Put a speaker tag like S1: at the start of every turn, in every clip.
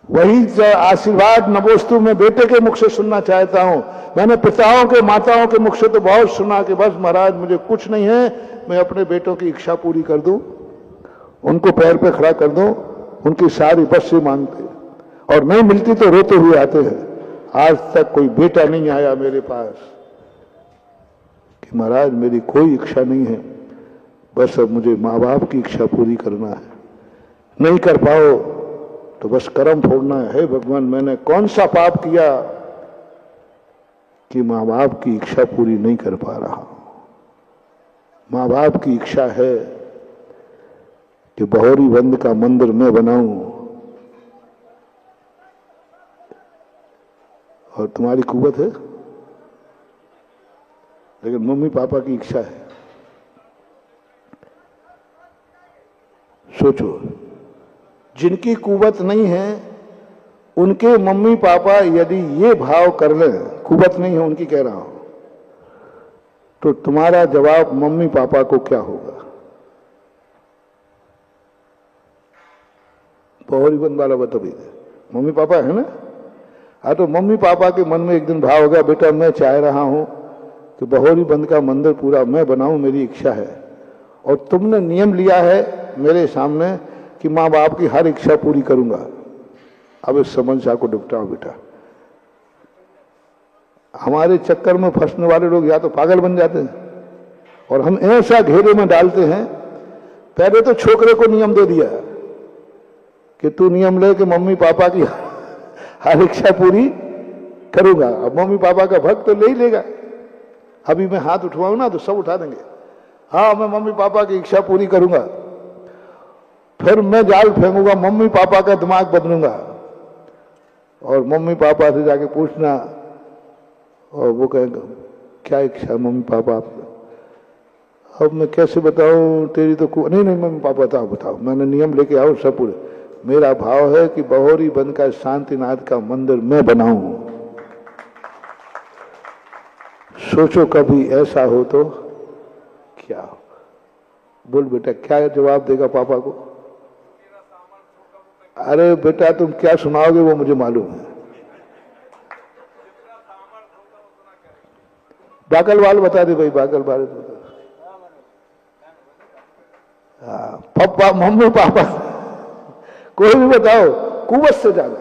S1: वही आशीर्वाद नमोस्तु मैं बेटे के मुख से सुनना चाहता हूं। मैंने पिताओं के माताओं के मुख से तो बहुत सुना कि बस महाराज मुझे कुछ नहीं है, मैं अपने बेटों की इच्छा पूरी कर दूं, उनको पैर पे खड़ा कर दूं, उनकी सारी बस से मांगते, और नहीं मिलती तो रोते हुए आते हैं। आज तक कोई बेटा नहीं आया मेरे पास कि महाराज मेरी कोई इच्छा नहीं है, बस अब मुझे माँ बाप की इच्छा पूरी करना है। नहीं कर पाओ तो बस कर्म फोड़ना है। हे भगवान, मैंने कौन सा पाप किया कि माँ बाप की इच्छा पूरी नहीं कर पा रहा। माँ बाप की इच्छा है कि बहोरी बंद का मंदिर मैं बनाऊं, और तुम्हारी कुवत है, लेकिन मम्मी पापा की इच्छा है। सोचो, जिनकी कुवत नहीं है उनके मम्मी पापा यदि ये भाव कर लें, कुवत नहीं है उनकी कह रहा हूं, तो तुम्हारा जवाब मम्मी पापा को क्या होगा? बहोरी बंद वाला बता भी, मम्मी पापा है ना। हाँ, तो मम्मी पापा के मन में एक दिन भाव होगा, बेटा मैं चाह रहा हूं कि बहोरी बंद का मंदिर पूरा मैं बनाऊं, मेरी इच्छा है, और तुमने नियम लिया है मेरे सामने कि माँ बाप की हर इच्छा पूरी करूंगा। अब इस समस्या को निपटाओ बेटा। हमारे चक्कर में फंसने वाले लोग या तो पागल बन जाते हैं, और हम ऐसा घेरे में डालते हैं। पहले तो छोकरे को नियम दे दिया कि तू नियम ले कि मम्मी पापा की हर इच्छा पूरी करूंगा। अब मम्मी पापा का भक्त तो ले ही लेगा। अभी मैं हाथ उठवाऊं ना तो सब उठा देंगे, हाँ मैं मम्मी पापा की इच्छा पूरी करूंगा। फिर मैं जाल फेंकूंगा, मम्मी पापा का दिमाग बदलूंगा, और मम्मी पापा से जाके पूछना, और वो कहेंगे क्या इच्छा मम्मी पापा आपको? अब मैं कैसे बताऊं, तेरी तो नहीं नहीं मम्मी पापा बताओ बताओ, मैंने नियम लेके आओ सब पूरे। मेरा भाव है कि बहोरी बंद का शांतिनाथ का मंदिर मैं बनाऊं। सोचो कभी ऐसा हो तो क्या हो? बोल बेटा, क्या जवाब देगा पापा को? अरे बेटा तुम क्या सुनाओगे वो मुझे मालूम है। बाकलवाल बता दे भाई, बाकलवाल बता। पापा मम्मी पापा कोई भी बताओ, कुवत से ज्यादा,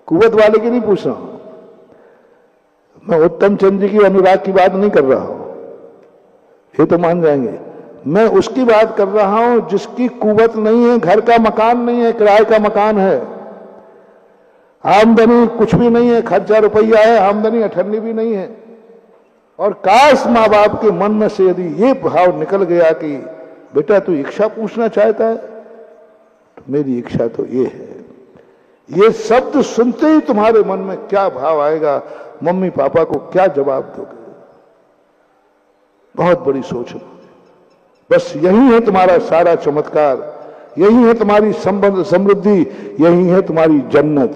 S1: कुवत वाले की नहीं पूछ रहा हूं मैं। उत्तम चंद जी की अनुराग की बात नहीं कर रहा हूं, ये तो मान जाएंगे। मैं उसकी बात कर रहा हूं जिसकी कुवत नहीं है, घर का मकान नहीं है, किराए का मकान है, आमदनी कुछ भी नहीं है, खर्चा रुपया है, आमदनी अठन्नी भी नहीं है, और काश माँ बाप के मन में से यदि ये भाव निकल गया कि बेटा तू इच्छा पूछना चाहता है, तो मेरी इच्छा तो ये है। ये शब्द सुनते ही तुम्हारे मन में क्या भाव आएगा, मम्मी पापा को क्या जवाब दोगे? बहुत बड़ी सोच है। बस यही है तुम्हारा सारा चमत्कार, यही है तुम्हारी संबंध समृद्धि, यही है तुम्हारी जन्नत।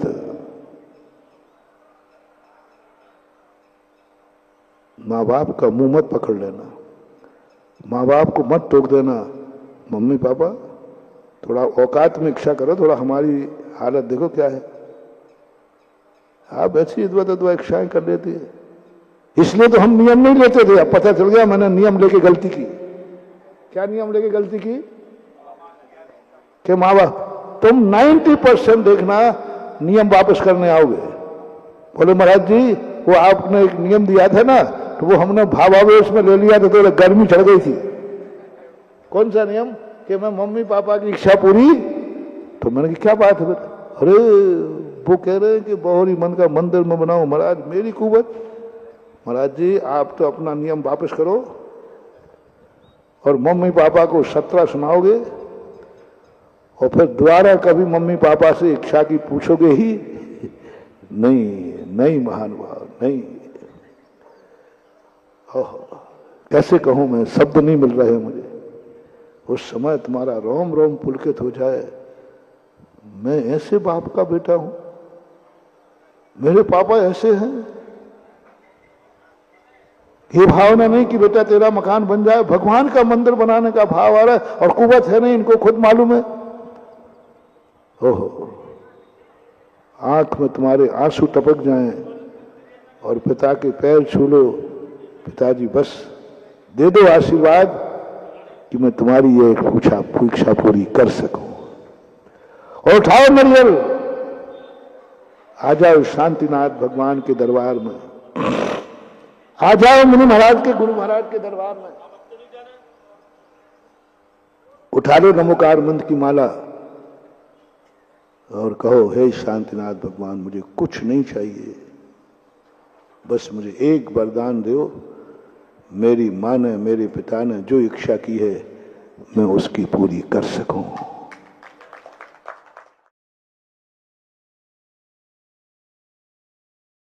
S1: माँ बाप का मुंह मत पकड़ लेना, माँ बाप को मत टोक देना। मम्मी पापा थोड़ा औकात में इच्छा करो, थोड़ा हमारी हालत देखो क्या है। आप ऐसी इद्वा इच्छाएं कर लेती है, इसलिए तो हम नियम नहीं लेते थे। अब पता चल गया मैंने नियम लेके गलती की। क्या नियम लेके गलती की? कि माँ बाप तुम 90% देखना नियम वापस करने आओगे। बोले महाराज जी वो आपने एक नियम दिया था ना, तो वो हमने भावावेश में ले लिया था, तो गर्मी चढ़ गई थी। कौन सा नियम? कि मैं मम्मी पापा की इच्छा पूरी। तो मैंने कहा क्या बात है बेटा? अरे वो कह रहे हैं कि बहोरी बंद का मंदिर में बनाओ। महाराज मेरी कुवत? महाराज जी आप तो अपना नियम वापस करो, और मम्मी पापा को 17 सुनाओगे, और फिर दोबारा कभी मम्मी पापा से इच्छा की पूछोगे ही नहीं। नहीं महानुभाव नहीं। कैसे कहूं मैं, शब्द नहीं मिल रहे मुझे। उस समय तुम्हारा रोम रोम पुलकित हो जाए, मैं ऐसे बाप का बेटा हूं, मेरे पापा ऐसे हैं। ये भावना नहीं कि बेटा तेरा मकान बन जाए, भगवान का मंदिर बनाने का भाव आ रहा है, और कुवत है नहीं, इनको खुद मालूम है। ओहो, आंख में तुम्हारे आंसू टपक जाएं और पिता के पैर छू लो, पिताजी बस दे दो आशीर्वाद कि मैं तुम्हारी ये इच्छा पूरी कर सकूं। और उठाओ नरियल, आ जाओ शांतिनाथ भगवान के दरबार में, आ जाओ मुनि महाराज के, गुरु महाराज के दरबार में, उठा लो नमोकार मंत्र की माला और कहो, हे शांतिनाथ भगवान, मुझे कुछ नहीं चाहिए, बस मुझे एक वरदान दो। मेरी माँ ने, मेरे पिता ने जो इच्छा की है मैं उसकी पूरी कर सकूं।